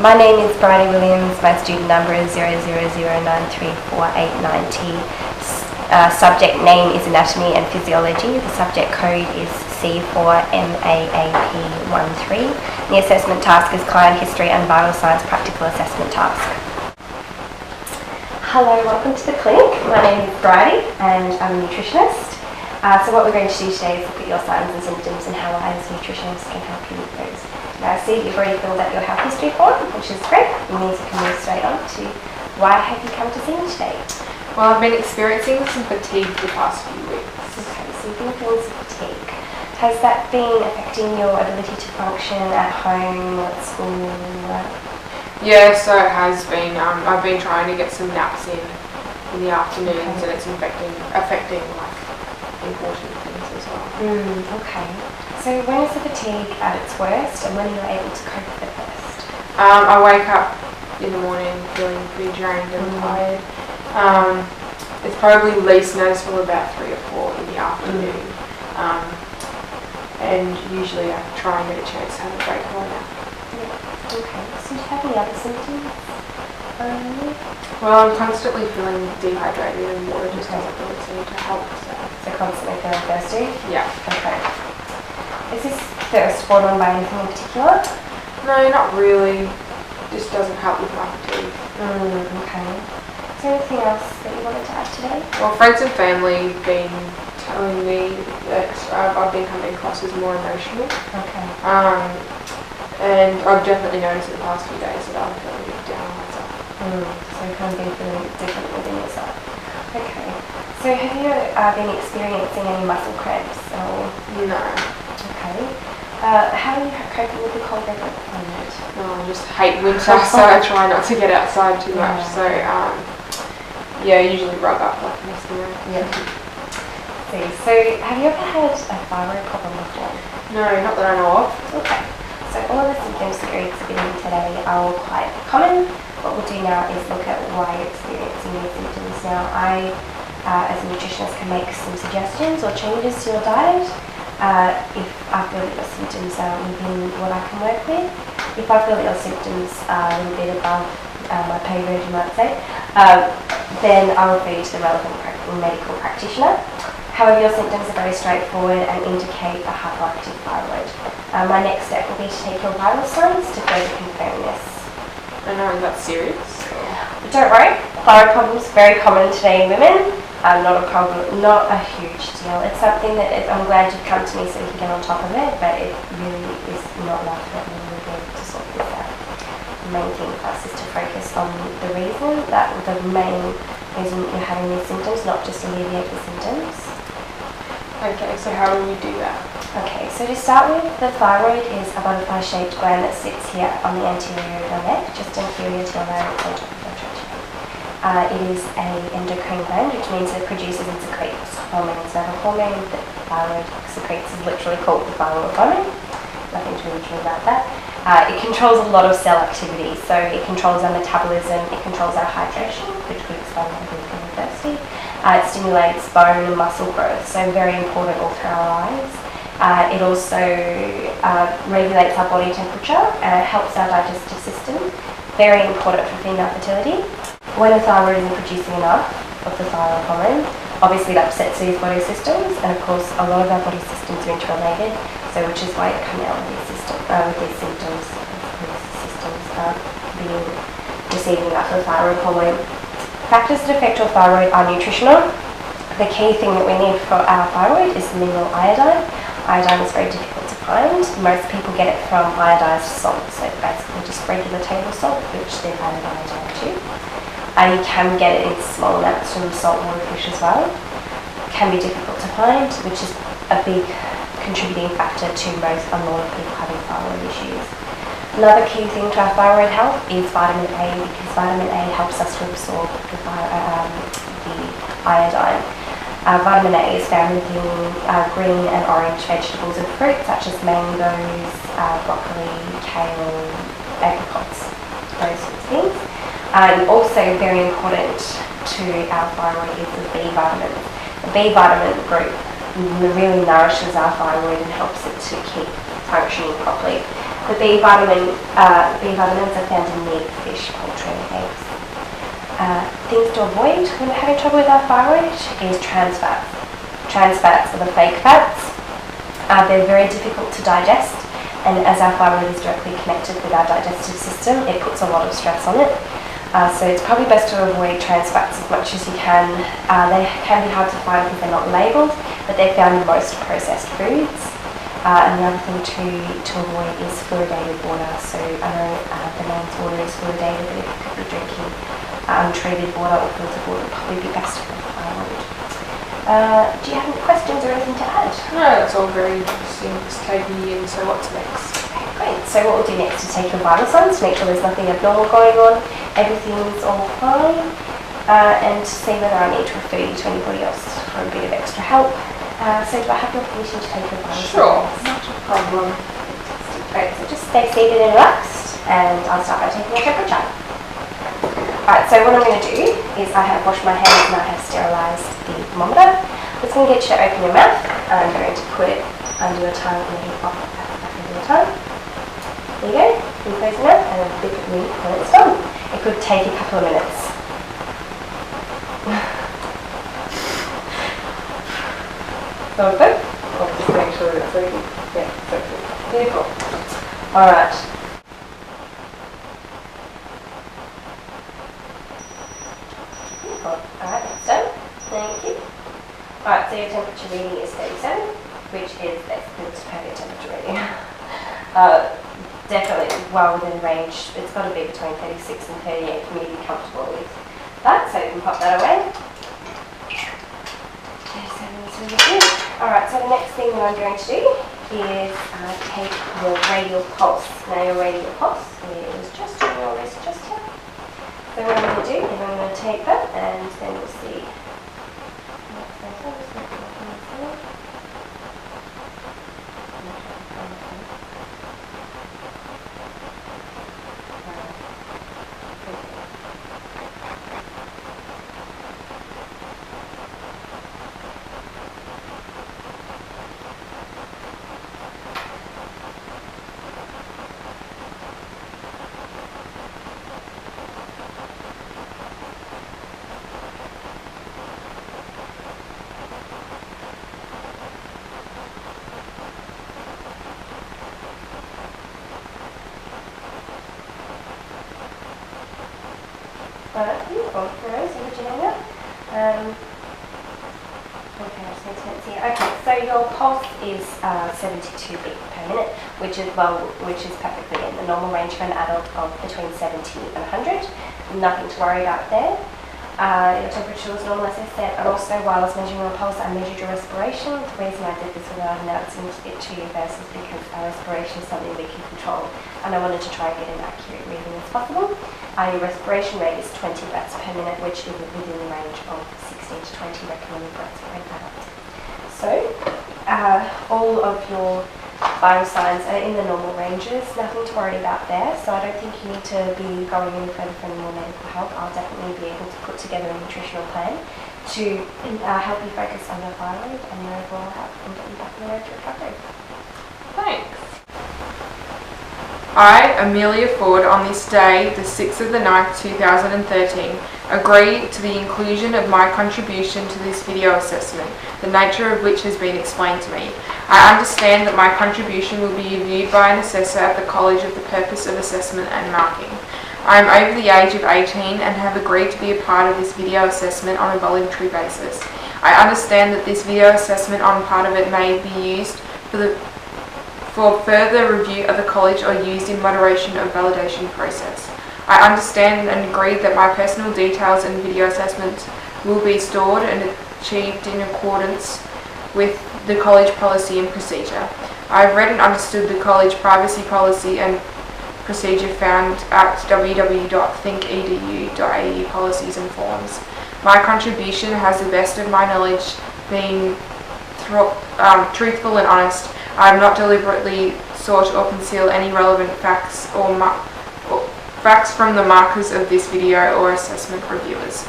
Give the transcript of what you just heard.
My name is Bridie Williams. My student number is 000934890. Subject name is Anatomy and Physiology. The subject code is C4MAAP13. The assessment task is Client History and Vital Signs Practical Assessment Task. Hello, welcome to the clinic. My name is Bridie and I'm a nutritionist. So what we're going to do today is look at your signs and symptoms and how I as a nutritionist can help you with those. Now I see that you've already filled out your health history form, which is great. It means you can move straight on to why have you come to see me today? Well, I've been experiencing some fatigue the past few weeks. Okay, so you've been feeling some fatigue. Has that been affecting your ability to function at home or at school? Yeah, so it has been. I've been trying to get some naps in the afternoons, and it's affecting like important things as well. Okay. So when is the fatigue at its worst, and when are you able to cope with it best? I wake up in the morning feeling pretty drained and tired. It's probably least noticeable about 3 or 4 in the afternoon. And usually I try and get a chance to have a break or a nap. Okay. So do you have any other symptoms? Well, I'm constantly feeling dehydrated and water just doesn't really seem to help. So constantly feeling thirsty? Yeah. Okay. Is this thirst brought on by anything in particular? No, not really. Just doesn't help with my fatigue. Okay. Is there anything else that you wanted to add today? Well, friends and family have been telling me that I've been coming across as more emotional. Okay. And I've definitely noticed in the past few days that I'm feeling a bit down on myself. So you've kind of been feeling different within yourself. Okay. So have you been experiencing any muscle cramps at all? No. Okay. How are you coping with the cold weather at the moment? No, I just hate winter, so I try not to get outside too much. So, I usually rug up like a mess around. Yeah. So have you ever had a thyroid problem before? No, not that I know of. Okay. So all of the symptoms that you're experiencing today are all quite common. What we'll do now is look at why you're experiencing these symptoms. Now, I, as a nutritionist, can make some suggestions or changes to your diet if I feel that your symptoms are within what I can work with. If I feel that your symptoms are a little bit above my pay grade, you might say, then I'll refer you to the relevant medical practitioner. However, your symptoms are very straightforward and indicate a hyperactive thyroid. My next step will be to take your vital signs to further confirm this. I know, is that serious? Don't worry, thyroid problems are very common today in women. Not a problem, not a huge deal. It's something that I'm glad you've come to me so we can get on top of it, but it really is not life threatening. We'll be able to sort this out. The main thing for us is to focus on the main reason you're having these symptoms, not just alleviate the symptoms. Okay, so how do we do that? Okay, so to start with, the thyroid is a butterfly-shaped gland that sits here on the anterior of your neck, just inferior to your larynx on top of your trachea. It is an endocrine gland, which means it produces and secretes hormones. Now, the hormone that the thyroid secretes is literally called the thyroid hormone. Nothing too much about that. It controls a lot of cell activity, so it controls our metabolism, it controls our hydration, which could explain why we're feeling thirsty. It stimulates bone and muscle growth, so very important all through our lives. It also regulates our body temperature and it helps our digestive system. Very important for female fertility. When the thyroid isn't producing enough of the thyroid hormone, obviously it upsets these body systems, and of course a lot of our body systems are interrelated, so which is why you come out with these symptoms being receiving enough of the thyroid hormone. Factors that affect your thyroid are nutritional. The key thing that we need for our thyroid is the mineral iodine. Iodine is very difficult to find. Most people get it from iodized salt, so basically just regular table salt, which they've added iodine to. You can get it in small amounts from saltwater fish as well. It can be difficult to find, which is a big contributing factor to a lot of people having thyroid issues. Another key thing to our thyroid health is vitamin A, because vitamin A helps us to absorb the iodine. Vitamin A is found within green and orange vegetables and fruits such as mangoes, broccoli, kale, apricots, those sorts of things. And also very important to our thyroid is the B vitamins. The B vitamin group really nourishes our thyroid and helps it to keep functioning properly. The B vitamins are found in meat, fish, poultry and eggs. Things to avoid when we're having trouble with our thyroid is trans fats. Trans fats are the fake fats. They're very difficult to digest, and as our thyroid is directly connected with our digestive system, it puts a lot of stress on it. So it's probably best to avoid trans fats as much as you can. They can be hard to find because they're not labelled, but they're found in most processed foods. And the other thing to avoid is fluoridated water. So I know the man's water is fluoridated, but if you could be drinking untreated water or filtered water, would probably be best for the thyroid. Do you have any questions or anything to add? No, that's all very interesting. It's taking me in. So what's next? Okay, great. So what we'll do next is take your vital signs to make sure there's nothing abnormal going on, everything's all fine, and to see whether I need to refer you to anybody else for a bit of extra help. So do I have your permission to take your vital signs? Sure, not a problem. Great, so just stay seated and relaxed, and I'll start by taking your temperature. Alright, so what I'm going to do is I have washed my hands and I have sterilised the thermometer. I'm just going to get you to open your mouth. I'm going to put it under your tongue and heat off at the back of your tongue. There you go. You can close your mouth and then flip it when it's done. It could take a couple of minutes. So good? I'll just make sure that it's working. Yeah, so good. Beautiful. Alright. Alright, that's done. Thank you. Alright, so your temperature reading is 37, which is basically the perfect temperature reading. Definitely well within range. It's got to be between 36 and 38 for me to be comfortable with that, so you can pop that away. 37 is really good. Alright, so the next thing that I'm going to do is take your radial pulse. Now your radial pulse is just on your wrist just here. So what I'm going to do is I'm going to take that and then we'll see. Beautiful. Alright, so would you know that? Okay, I just need to see. Okay, so your pulse is 72 beats per minute, which is perfectly in the normal range for an adult of between 70 and 100. Nothing to worry about there. Your temperature was normal, as I said, and also while I was measuring your pulse, I measured your respiration. The reason I did this without announcing it to you first is because our respiration is something we can control, and I wanted to try and get an accurate reading as possible. Your respiration rate is 20 breaths per minute, which is within the range of 16 to 20 recommended breaths per adult. So, all of your vital signs are in the normal ranges, nothing to worry about there, so I don't think you need to be going any further for any more medical help. I'll definitely be able to put together a nutritional plan to help you focus on your thyroid and your overall health and get you back on the road to recovery. Thanks. I, Amelia Ford, on this day, the 6th of the 9th, 2013, agree to the inclusion of my contribution to this video assessment, the nature of which has been explained to me. I understand that my contribution will be reviewed by an assessor at the college for the purpose of assessment and marking. I am over the age of 18 and have agreed to be a part of this video assessment on a voluntary basis. I understand that this video assessment on part of it may be used for further review of the college or used in moderation of validation process. I understand and agree that my personal details and video assessments will be stored and achieved in accordance with the college policy and procedure. I have read and understood the college privacy policy and procedure found at www.thinkedu.au policies and forms. My contribution has, to the best of my knowledge, been truthful and honest. I have not deliberately sought or conceal any relevant facts or facts from the markers of this video or assessment reviewers.